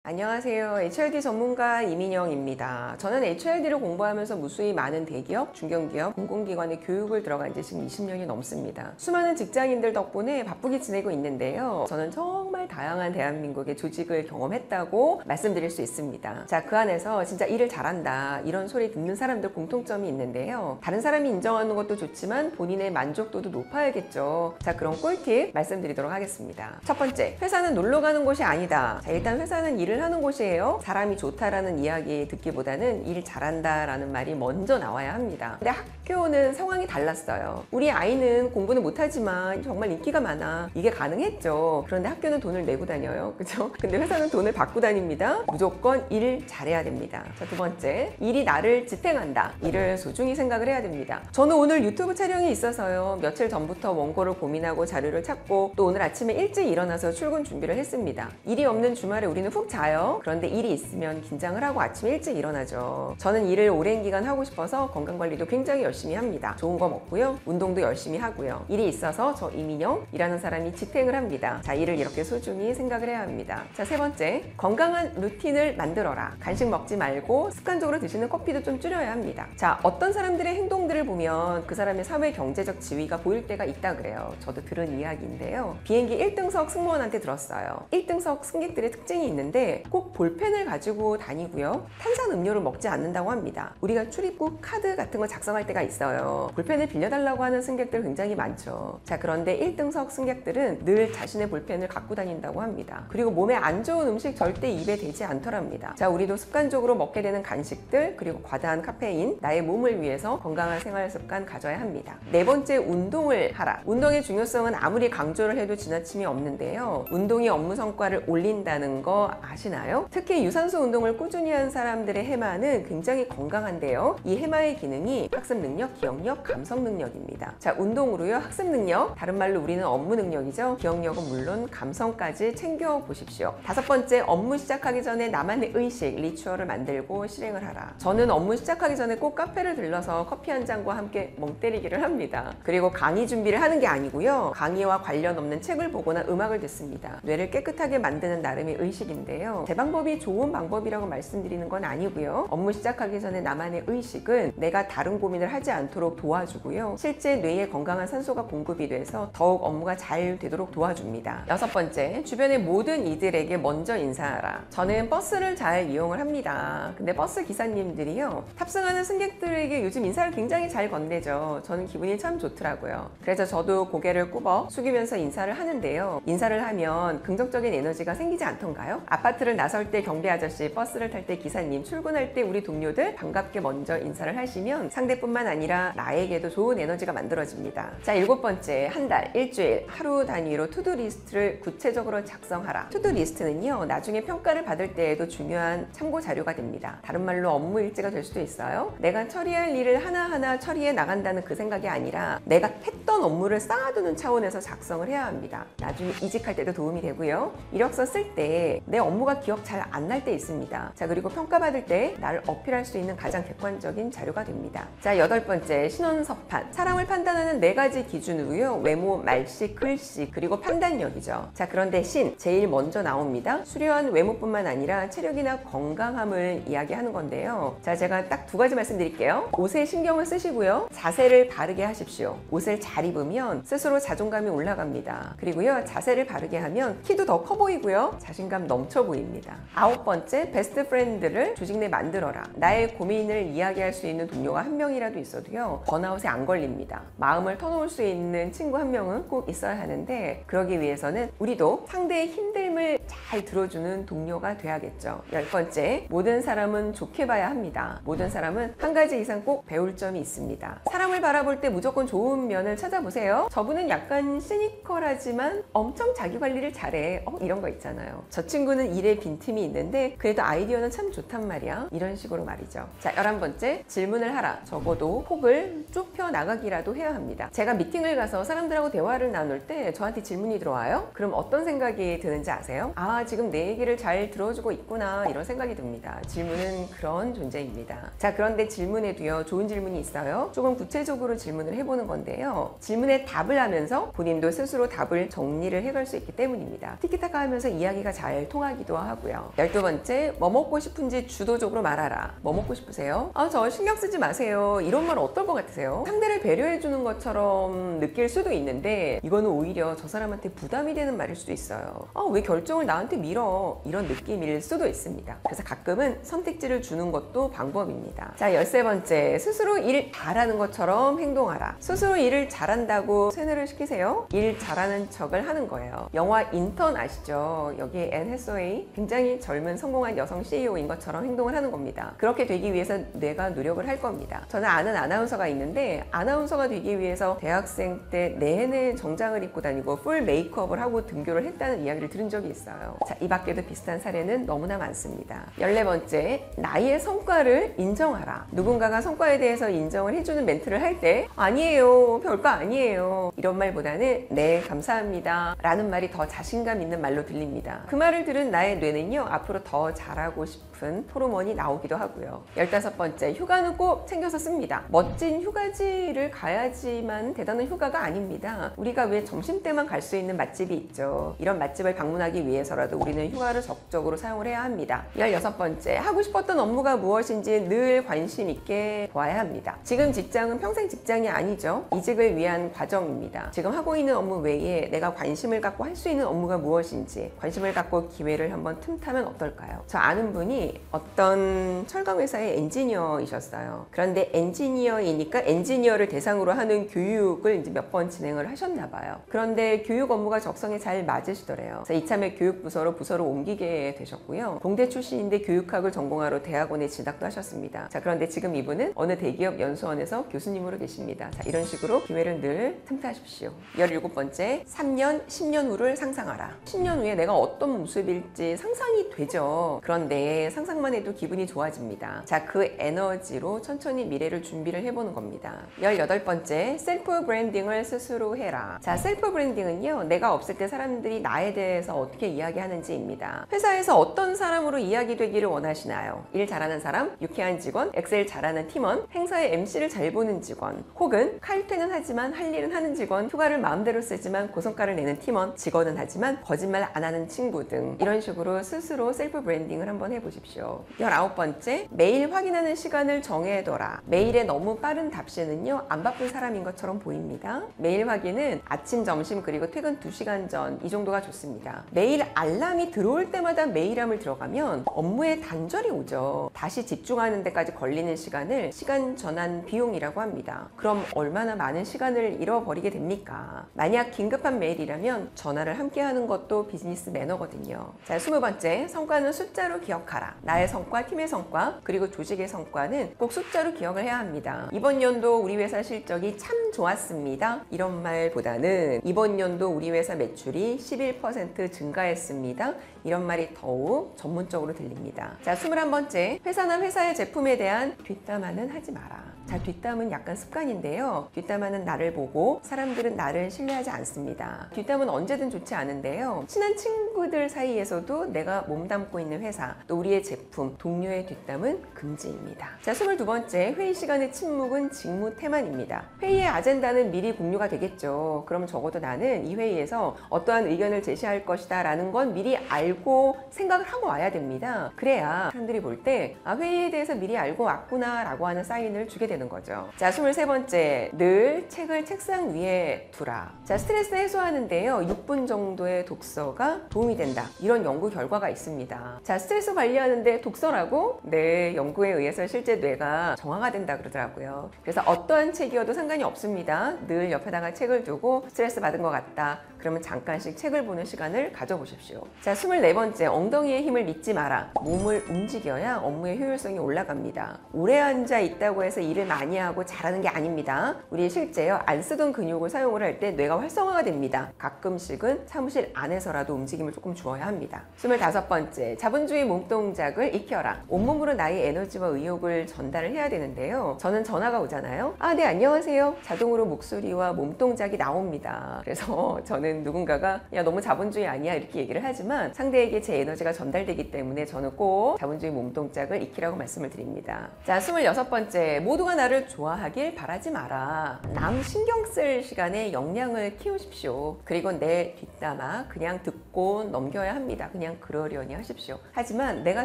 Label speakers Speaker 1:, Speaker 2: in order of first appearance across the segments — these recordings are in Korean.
Speaker 1: 안녕하세요. HRD 전문가 이민영입니다. 저는 HRD를 공부하면서 무수히 많은 대기업, 중견기업, 공공기관의 교육을 들어간 지 지금 20년이 넘습니다. 수많은 직장인들 덕분에 바쁘게 지내고 있는데요. 저는 정말 다양한 대한민국의 조직을 경험했다고 말씀드릴 수 있습니다. 자, 그 안에서 진짜 일을 잘한다 이런 소리 듣는 사람들 공통점이 있는데요. 다른 사람이 인정하는 것도 좋지만 본인의 만족도도 높아야겠죠. 자, 그런 꿀팁 말씀드리도록 하겠습니다. 첫 번째, 회사는 놀러 가는 곳이 아니다. 자, 일단 회사는 일을 하는 곳이에요. 사람이 좋다라는 이야기 듣기보다는 일 잘한다라는 말이 먼저 나와야 합니다. 근데 학교는 상황이 달랐어요. 우리 아이는 공부는 못하지만 정말 인기가 많아. 이게 가능했죠. 그런데 학교는 돈을 내고 다녀요. 그죠? 근데 회사는 돈을 받고 다닙니다. 무조건 일 잘해야 됩니다. 자, 두 번째, 일이 나를 지탱한다. 일을 소중히 생각을 해야 됩니다. 저는 오늘 유튜브 촬영이 있어서요. 며칠 전부터 원고를 고민하고 자료를 찾고 또 오늘 아침에 일찍 일어나서 출근 준비를 했습니다. 일이 없는 주말에 우리는 푹 자요. 그런데 일이 있으면 긴장을 하고 아침에 일찍 일어나죠. 저는 일을 오랜 기간 하고 싶어서 건강관리도 굉장히 열심히 합니다. 좋은 거 먹고요. 운동도 열심히 하고요. 일이 있어서 저 이민영이라는 사람이 지탱을 합니다. 자, 일을 이렇게 소중히 생각을 해야 합니다. 자, 세 번째, 건강한 루틴을 만들어라. 간식 먹지 말고 습관적으로 드시는 커피도 좀 줄여야 합니다. 자, 어떤 사람들의 행동들을 보면 그 사람의 사회 경제적 지위가 보일 때가 있다 그래요. 저도 들은 이야기인데요. 비행기 1등석 승무원한테 들었어요. 1등석 승객들의 특징이 있는데 꼭 볼펜을 가지고 다니고요. 탄산 음료를 먹지 않는다고 합니다. 우리가 출입국 카드 같은 거 작성할 때가 있어요. 볼펜을 빌려달라고 하는 승객들 굉장히 많죠. 자, 그런데 1등석 승객들은 늘 자신의 볼펜을 갖고 다닌다고 합니다. 그리고 몸에 안 좋은 음식 절대 입에 대지 않더랍니다. 자, 우리도 습관적으로 먹게 되는 간식들 그리고 과다한 카페인, 나의 몸을 위해서 건강한 생활 습관 가져야 합니다. 네 번째, 운동을 하라. 운동의 중요성은 아무리 강조를 해도 지나침이 없는데요. 운동이 업무 성과를 올린다는 거 아시나요? 특히 유산소 운동을 꾸준히 한 사람들의 해마는 굉장히 건강한데요. 이 해마의 기능이 학습 능력, 기억력, 감성 능력입니다. 자, 운동으로요. 학습 능력, 다른 말로 우리는 업무 능력이죠. 기억력은 물론 감성까지 챙겨 보십시오. 다섯 번째, 업무 시작하기 전에 나만의 의식, 리추얼을 만들고 실행을 하라. 저는 업무 시작하기 전에 꼭 카페를 들러서 커피 한 잔과 함께 멍 때리기를 합니다. 그리고 강의 준비를 하는 게 아니고요. 강의와 관련 없는 책을 보거나 음악을 듣습니다. 뇌를 깨끗하게 만드는 나름의 의식인데요. 제 방법이 좋은 방법이라고 말씀드리는 건 아니고요. 업무 시작하기 전에 나만의 의식은 내가 다른 고민을 하지 않도록 도와주고요. 실제 뇌에 건강한 산소가 공급이 돼서 더욱 업무가 잘 되도록 도와줍니다. 여섯 번째, 주변의 모든 이들에게 먼저 인사하라. 저는 버스를 잘 이용을 합니다. 근데 버스 기사님들이요. 탑승하는 승객들에게 요즘 인사를 굉장히 잘 건네죠. 저는 기분이 참 좋더라고요. 그래서 저도 고개를 굽어 숙이면서 인사를 하는데요. 인사를 하면 긍정적인 에너지가 생기지 않던가요? 아파트를 나설 때 경비 아저씨, 버스를 탈 때 기사님, 출근할 때 우리 동료들 반갑게 먼저 인사를 하시면 상대뿐만 아니라 나에게도 좋은 에너지가 만들어집니다. 자, 일곱 번째, 한 달, 일주일, 하루 단위로 투두 리스트를 구체적으로 작성하라. 투두 리스트는요, 나중에 평가를 받을 때에도 중요한 참고 자료가 됩니다. 다른 말로 업무 일지가 될 수도 있어요. 내가 처리할 일을 하나하나 처리해 나간다는 그 생각이 아니라 내가 했던 업무를 쌓아두는 차원에서 작성을 해야 합니다. 나중에 이직할 때도 도움이 되고요. 이력서 쓸 때 내 업무가 기억 잘 안 날 때 있습니다. 자, 그리고 평가받을 때 나를 어필할 수 있는 가장 객관적인 자료가 됩니다. 자, 여덟 번째, 신원서판. 사람을 판단하는 네 가지 기준으로요. 외모, 말씨, 글씨, 그리고 판단력이죠. 자, 그런데 제일 먼저 나옵니다. 수려한 외모뿐만 아니라 체력이나 건강함을 이야기하는 건데요. 자, 제가 딱 두 가지 말씀드릴게요. 옷에 신경을 쓰시고요. 자세를 바르게 하십시오. 옷을 잘 입으면 스스로 자존감이 올라갑니다. 그리고요, 자세를 바르게 하면 키도 더 커 보이고요. 자신감 넘쳐 보입니다. 아홉 번째, 베스트 프렌드를 조직 내 만들어라. 나의 고민을 이야기할 수 있는 동료가 한 명이라도 있어도요, 번아웃에 안 걸립니다. 마음을 터놓을 수 있는 친구 한 명은 꼭 있어야 하는데, 그러기 위해서는 우리도 상대의 힘듦을 잘 들어주는 동료가 돼야겠죠. 열 번째, 모든 사람은 좋게 봐야 합니다. 모든 사람은 한 가지 이상 꼭 배울 점이 있습니다. 사람을 바라볼 때 무조건 좋은 면을 찾아보세요. 저분은 약간 시니컬하지만 엄청 자기 관리를 잘해. 이런 거 있잖아요. 저 친구는 일에 빈틈이 있는데 그래도 아이디어는 참 좋단 말이야. 이런 식으로 말이죠. 자, 11번째, 질문을 하라. 적어도 폭을 좁혀 나가기라도 해야 합니다. 제가 미팅을 가서 사람들하고 대화를 나눌 때 저한테 질문이 들어와요. 그럼 어떤 생각이 드는지 아세요? 아, 지금 내 얘기를 잘 들어주고 있구나, 이런 생각이 듭니다. 질문은 그런 존재입니다. 자, 그런데 질문에도요, 좋은 질문이 있어요. 조금 구체적으로 질문을 해보는 건데요. 질문에 답을 하면서 본인도 스스로 답을 정리를 해갈 수 있기 때문입니다. 티키타카 하면서 이야기가 잘 통하기도 기도하고요. 12번째, 뭐 먹고 싶은지 주도적으로 말하라. 뭐 먹고 싶으세요? 저 신경 쓰지 마세요. 이런 말 어떨 것 같으세요? 상대를 배려해주는 것처럼 느낄 수도 있는데 이거는 오히려 저 사람한테 부담이 되는 말일 수도 있어요. 왜 결정을 나한테 밀어? 이런 느낌일 수도 있습니다. 그래서 가끔은 선택지를 주는 것도 방법입니다. 자, 13번째, 스스로 일 잘하는 것처럼 행동하라. 스스로 일을 잘한다고 세뇌를 시키세요? 일 잘하는 척을 하는 거예요. 영화 인턴 아시죠? 여기에 앤 해서웨이, 굉장히 젊은 성공한 여성 CEO인 것처럼 행동을 하는 겁니다. 그렇게 되기 위해서 뇌가 노력을 할 겁니다. 저는 아는 아나운서가 있는데 아나운서가 되기 위해서 대학생 때 내내 정장을 입고 다니고 풀 메이크업을 하고 등교를 했다는 이야기를 들은 적이 있어요. 자, 이 밖에도 비슷한 사례는 너무나 많습니다. 14번째, 나의 성과를 인정하라. 누군가가 성과에 대해서 인정을 해주는 멘트를 할 때 아니에요, 별거 아니에요, 이런 말보다는 네, 감사합니다 라는 말이 더 자신감 있는 말로 들립니다. 그 말을 들은 나의 뇌는요, 앞으로 더 잘하고 싶은 호르몬이 나오기도 하고요. 15번째, 휴가는 꼭 챙겨서 씁니다. 멋진 휴가지를 가야지만 대단한 휴가가 아닙니다. 우리가 왜 점심때만 갈 수 있는 맛집이 있죠. 이런 맛집을 방문하기 위해서라도 우리는 휴가를 적극적으로 사용을 해야 합니다. 16번째, 하고 싶었던 업무가 무엇인지 늘 관심 있게 보아야 합니다. 지금 직장은 평생 직장이 아니죠. 이직을 위한 과정입니다. 지금 하고 있는 업무 외에 내가 관심을 갖고 할 수 있는 업무가 무엇인지 관심을 갖고 기회를 한번 틈타면 어떨까요? 저 아는 분이 어떤 철강회사의 엔지니어이셨어요. 그런데 엔지니어이니까 엔지니어를 대상으로 하는 교육을 이제 몇 번 진행을 하셨나 봐요. 그런데 교육 업무가 적성에 잘 맞으시더래요. 그래서 이참에 교육부서로 부서로 옮기게 되셨고요. 공대 출신인데 교육학을 전공하러 대학원에 진학도 하셨습니다. 자, 그런데 지금 이분은 어느 대기업 연수원에서 교수님으로 계십니다. 자, 이런 식으로 기회를 늘 틈타십시오. 17번째, 3년, 10년 후를 상상하라. 10년 후에 내가 어떤 모습일지 상상이 되죠. 그런데 상상만 해도 기분이 좋아집니다. 자, 그 에너지로 천천히 미래를 준비를 해보는 겁니다. 18번째, 셀프 브랜딩을 스스로 해라. 자, 셀프 브랜딩은요, 내가 없을 때 사람들이 나에 대해서 어떻게 이야기하는지입니다. 회사에서 어떤 사람으로 이야기되기를 원하시나요? 일 잘하는 사람, 유쾌한 직원, 엑셀 잘하는 팀원, 행사의 MC를 잘 보는 직원, 혹은 칼퇴는 하지만 할 일은 하는 직원, 휴가를 마음대로 쓰지만 고성과를 내는 팀원, 직원은 하지만 거짓말 안 하는 친구 등 이런 식으로 스스로 셀프 브랜딩을 한번 해보십시오. 19번째, 매일 확인하는 시간을 정해둬라. 매일의 너무 빠른 답시는요, 안 바쁜 사람인 것처럼 보입니다. 매일 확인은 아침, 점심, 그리고 퇴근 2시간 전, 이 정도가 좋습니다. 매일 알람이 들어올 때마다 메일함을 들어가면 업무에 단절이 오죠. 다시 집중하는 데까지 걸리는 시간을 시간 전환 비용이라고 합니다. 그럼 얼마나 많은 시간을 잃어버리게 됩니까? 만약 긴급한 메일이라면 전화를 함께 하는 것도 비즈니스 매너거든요. 자, 20번째, 성과는 숫자로 기억하라. 나의 성과, 팀의 성과, 그리고 조직의 성과는 꼭 숫자로 기억을 해야 합니다. 이번 연도 우리 회사 실적이 참 좋았습니다. 이런 말보다는 이번 연도 우리 회사 매출이 11% 증가했습니다. 이런 말이 더욱 전문적으로 들립니다. 자, 21번째, 회사나 회사의 제품에 대한 뒷담화는 하지 마라. 자, 뒷담은 약간 습관인데요. 뒷담화는 나를 보고 사람들은 나를 신뢰하지 않습니다. 뒷담은 언제든 좋지 않은데요. 친한 친구들 사이에서도 내가 몸담고 있는 회사, 또 우리의 제품, 동료의 뒷담은 금지입니다. 자, 22번째, 회의 시간의 침묵은 직무 태만입니다. 회의의 아젠다는 미리 공유가 되겠죠. 그럼 적어도 나는 이 회의에서 어떠한 의견을 제시할 것이다 라는 건 미리 알고 생각을 하고 와야 됩니다. 그래야 사람들이 볼 때 회의에 대해서 미리 알고 왔구나 라고 하는 사인을 주게 되는 거죠. 자, 23번째, 늘 책을 책상 위에 두라. 자, 스트레스 해소하는데요, 6분 정도의 독서가 도움이 된다. 이런 연구 결과가 있습니다. 자, 스트레스 관리하는데 독서라고? 네, 연구에 의해서 실제 뇌가 정화가 된다 그러더라고요. 그래서 어떠한 책이어도 상관이 없습니다. 늘 옆에다가 책을 두고 스트레스 받은 것 같다. 그러면 잠깐씩 책을 보는 시간을 가져보십시오. 자, 24번째, 엉덩이의 힘을 믿지 마라. 몸을 움직여야 업무의 효율성이 올라갑니다. 오래 앉아 있다고 해서 일을 많이 하고 잘하는 게 아닙니다. 우리 실제요, 안 쓰던 근육을 사용을 할 때 뇌가 활성화가 됩니다. 가끔씩은 사무실 안에서라도 움직임을 조금 주어야 합니다. 25번째, 자본주의 몸동작을 익혀라. 온몸으로 나의 에너지와 의욕을 전달을 해야 되는데요. 저는 전화가 오잖아요. 네, 안녕하세요. 자동으로 목소리와 몸동작이 나옵니다. 그래서 저는 저는 누군가가 야 너무 자본주의 아니야 이렇게 얘기를 하지만 상대에게 제 에너지가 전달되기 때문에 저는 꼭 자본주의 몸동작을 익히라고 말씀을 드립니다. 자, 26번째, 모두가 나를 좋아하길 바라지 마라. 남 신경 쓸 시간에 역량을 키우십시오. 그리고 내 뒷담화 그냥 듣고 넘겨야 합니다. 그냥 그러려니 하십시오. 하지만 내가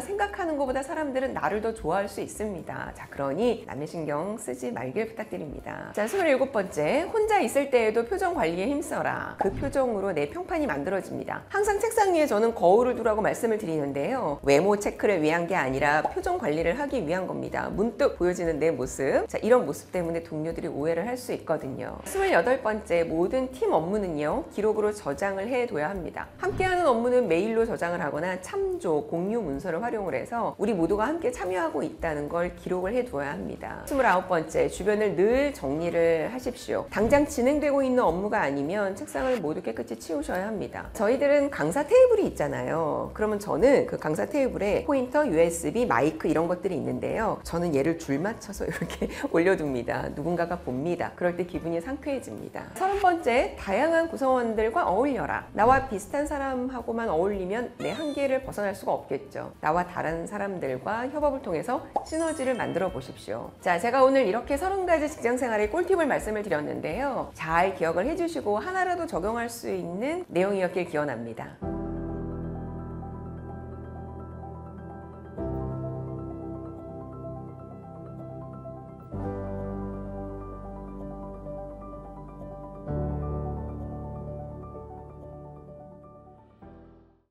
Speaker 1: 생각하는 것보다 사람들은 나를 더 좋아할 수 있습니다. 자, 그러니 남의 신경 쓰지 말길 부탁드립니다. 자, 27번째, 혼자 있을 때에도 표정 관리에 힘써라. 그 표정으로 내 평판이 만들어집니다. 항상 책상 위에 저는 거울을 두라고 말씀을 드리는데요. 외모 체크를 위한 게 아니라 표정 관리를 하기 위한 겁니다. 문득 보여지는 내 모습. 자, 이런 모습 때문에 동료들이 오해를 할 수 있거든요. 28번째, 모든 팀 업무는요, 기록으로 저장을 해둬야 합니다. 함께하는 업무는 메일로 저장을 하거나 참조, 공유 문서를 활용을 해서 우리 모두가 함께 참여하고 있다는 걸 기록을 해둬야 합니다. 29번째, 주변을 늘 정리를 하십시오. 당장 진행되고 있는 업무가 아니면 책상을 모두 깨끗이 치우셔야 합니다. 저희들은 강사 테이블이 있잖아요. 그러면 저는 그 강사 테이블에 포인터, USB, 마이크 이런 것들이 있는데요. 저는 얘를 줄 맞춰서 이렇게 올려둡니다. 누군가가 봅니다. 그럴 때 기분이 상쾌해집니다. 30번째, 다양한 구성원들과 어울려라. 나와 비슷한 사람하고만 어울리면 내 한계를 벗어날 수가 없겠죠. 나와 다른 사람들과 협업을 통해서 시너지를 만들어 보십시오. 자, 제가 오늘 이렇게 30가지 직장생활의 꿀팁을 말씀을 드렸는데요. 잘 기억을 해주시고 하나라도 적용할 수 있는 내용이었길 기원합니다.